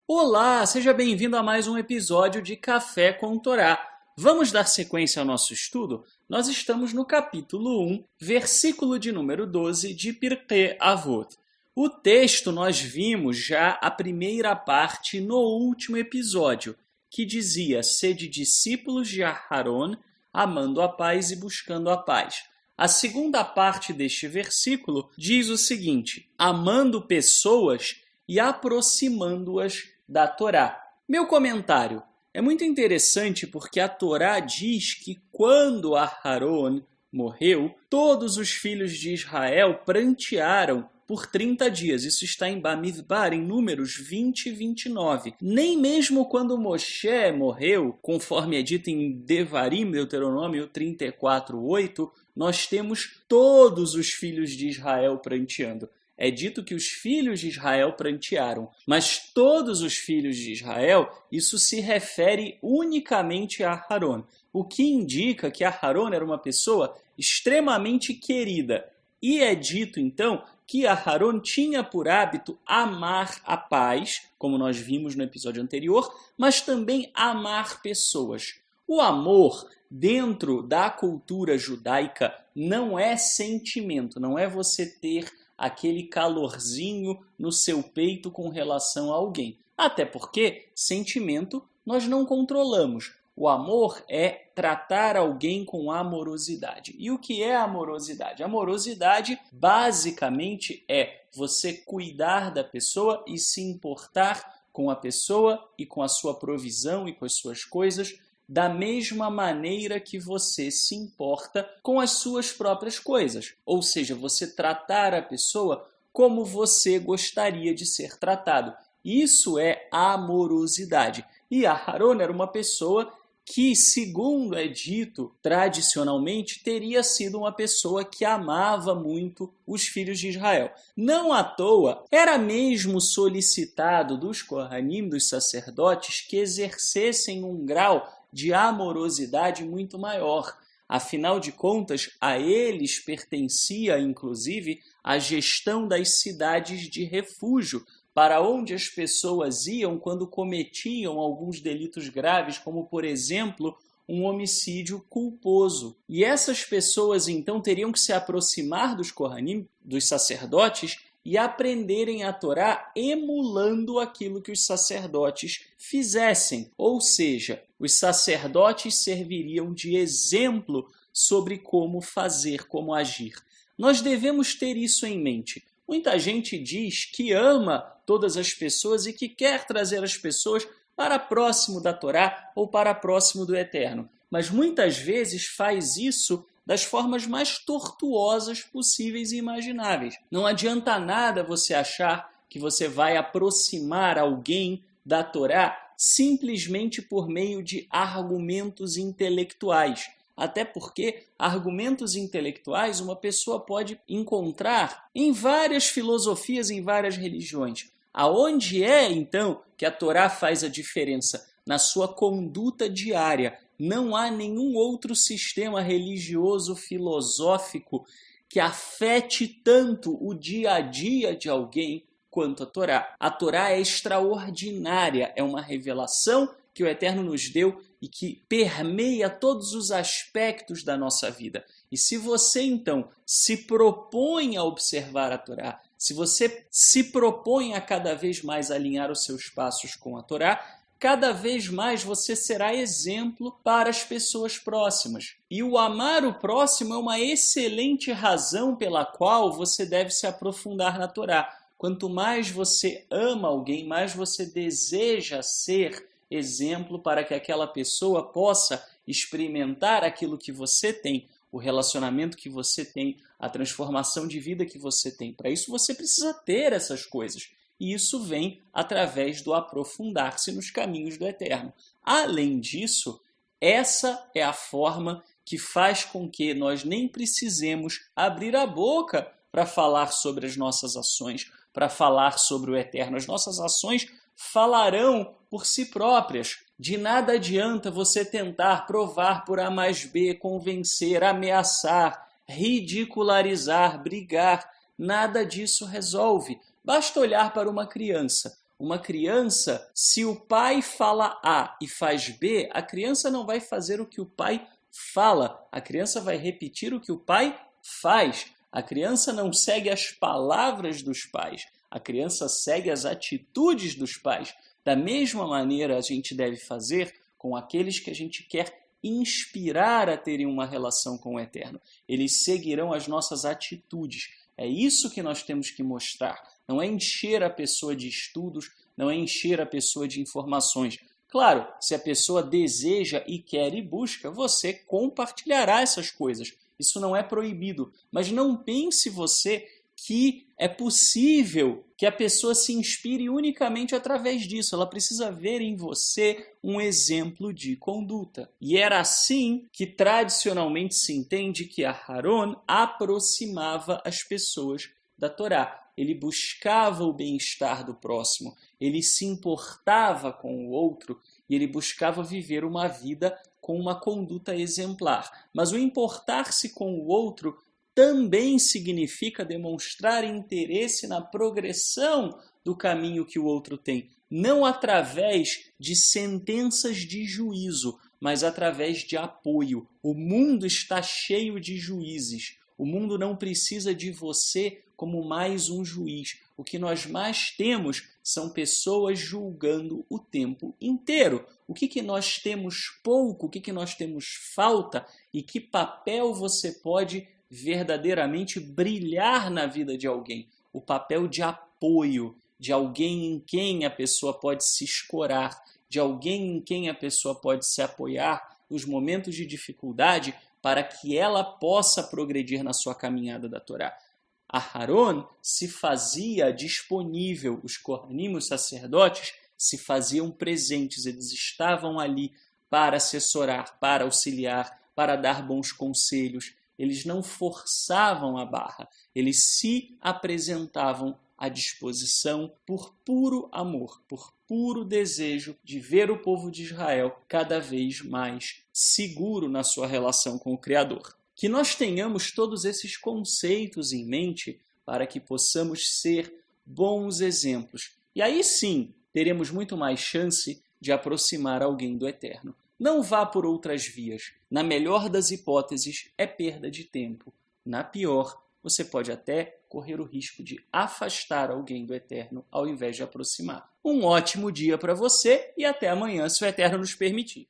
Olá, seja bem-vindo a mais um episódio de Café com Torá. Vamos dar sequência ao nosso estudo? Nós estamos no capítulo 1, versículo de número 12 de Pirkei Avot. O texto nós vimos já a primeira parte no último episódio, que dizia: sede discípulos de Aharon, amando a paz e buscando a paz. A segunda parte deste versículo diz o seguinte: amando pessoas e aproximando-as da Torá. Meu comentário: é muito interessante porque a Torá diz que quando Aharon morreu, todos os filhos de Israel prantearam por 30 dias. Isso está em Bamidbar, em Números 20 e 29. Nem mesmo quando Moshe morreu, conforme é dito em Devarim, Deuteronômio 34:8, nós temos todos os filhos de Israel pranteando. É dito que os filhos de Israel prantearam, mas todos os filhos de Israel, isso se refere unicamente a Aharon, o que indica que Aharon era uma pessoa extremamente querida. E é dito, então, que Aharon tinha por hábito amar a paz, como nós vimos no episódio anterior, mas também amar pessoas. O amor, dentro da cultura judaica, não é sentimento, não é você ter aquele calorzinho no seu peito com relação a alguém. Até porque sentimento nós não controlamos. O amor é tratar alguém com amorosidade. E o que é amorosidade? Amorosidade, basicamente, é você cuidar da pessoa e se importar com a pessoa e com a sua provisão e com as suas coisas, da mesma maneira que você se importa com as suas próprias coisas. Ou seja, você tratar a pessoa como você gostaria de ser tratado. Isso é amorosidade. E Aharon era uma pessoa que, segundo é dito tradicionalmente, teria sido uma pessoa que amava muito os filhos de Israel. Não à toa, era mesmo solicitado dos Kohanim, dos sacerdotes, que exercessem um grau de amorosidade muito maior. Afinal de contas, a eles pertencia, inclusive, a gestão das cidades de refúgio, para onde as pessoas iam quando cometiam alguns delitos graves, como, por exemplo, um homicídio culposo. E essas pessoas, então, teriam que se aproximar dos Kohanim, dos sacerdotes, e aprenderem a Torá emulando aquilo que os sacerdotes fizessem. Ou seja, os sacerdotes serviriam de exemplo sobre como fazer, como agir. Nós devemos ter isso em mente. Muita gente diz que ama todas as pessoas e que quer trazer as pessoas para próximo da Torá ou para próximo do Eterno. Mas muitas vezes faz isso das formas mais tortuosas possíveis e imagináveis. Não adianta nada você achar que você vai aproximar alguém da Torá simplesmente por meio de argumentos intelectuais. Até porque argumentos intelectuais uma pessoa pode encontrar em várias filosofias, em várias religiões. Aonde é, então, que a Torá faz a diferença? Na sua conduta diária. Não há nenhum outro sistema religioso, filosófico, que afete tanto o dia a dia de alguém quanto a Torá. A Torá é extraordinária, é uma revelação que o Eterno nos deu e que permeia todos os aspectos da nossa vida. E se você, então, se propõe a observar a Torá, se você se propõe a cada vez mais alinhar os seus passos com a Torá, cada vez mais você será exemplo para as pessoas próximas. E o amar o próximo é uma excelente razão pela qual você deve se aprofundar na Torá. Quanto mais você ama alguém, mais você deseja ser exemplo para que aquela pessoa possa experimentar aquilo que você tem, o relacionamento que você tem, a transformação de vida que você tem. Para isso você precisa ter essas coisas. E isso vem através do aprofundar-se nos caminhos do Eterno. Além disso, essa é a forma que faz com que nós nem precisemos abrir a boca para falar sobre as nossas ações, para falar sobre o Eterno. As nossas ações falarão por si próprias. De nada adianta você tentar provar por A mais B, convencer, ameaçar, ridicularizar, brigar. Nada disso resolve. Basta olhar para uma criança. Uma criança, se o pai fala A e faz B, a criança não vai fazer o que o pai fala. A criança vai repetir o que o pai faz. A criança não segue as palavras dos pais. A criança segue as atitudes dos pais. Da mesma maneira, a gente deve fazer com aqueles que a gente quer inspirar a terem uma relação com o Eterno. Eles seguirão as nossas atitudes. É isso que nós temos que mostrar. Não é encher a pessoa de estudos, não é encher a pessoa de informações. Claro, se a pessoa deseja e quer e busca, você compartilhará essas coisas. Isso não é proibido. Mas não pense você que é possível que a pessoa se inspire unicamente através disso. Ela precisa ver em você um exemplo de conduta. E era assim que tradicionalmente se entende que Aharon aproximava as pessoas da Torá. Ele buscava o bem-estar do próximo, ele se importava com o outro e ele buscava viver uma vida com uma conduta exemplar. Mas o importar-se com o outro também significa demonstrar interesse na progressão do caminho que o outro tem, não através de sentenças de juízo, mas através de apoio. O mundo está cheio de juízes. O mundo não precisa de você como mais um juiz. O que nós mais temos são pessoas julgando o tempo inteiro. O que nós temos pouco, o que nós temos falta e que papel você pode verdadeiramente brilhar na vida de alguém? O papel de apoio, de alguém em quem a pessoa pode se escorar, de alguém em quem a pessoa pode se apoiar nos momentos de dificuldade para que ela possa progredir na sua caminhada da Torá. Aharon se fazia disponível, os Kohanim, os sacerdotes, se faziam presentes, eles estavam ali para assessorar, para auxiliar, para dar bons conselhos. Eles não forçavam a barra, eles se apresentavam à disposição por puro amor, por puro desejo de ver o povo de Israel cada vez mais seguro na sua relação com o Criador. Que nós tenhamos todos esses conceitos em mente para que possamos ser bons exemplos. E aí sim, teremos muito mais chance de aproximar alguém do Eterno. Não vá por outras vias. Na melhor das hipóteses, é perda de tempo. Na pior, você pode até correr o risco de afastar alguém do Eterno ao invés de aproximar. Um ótimo dia para você e até amanhã, se o Eterno nos permitir.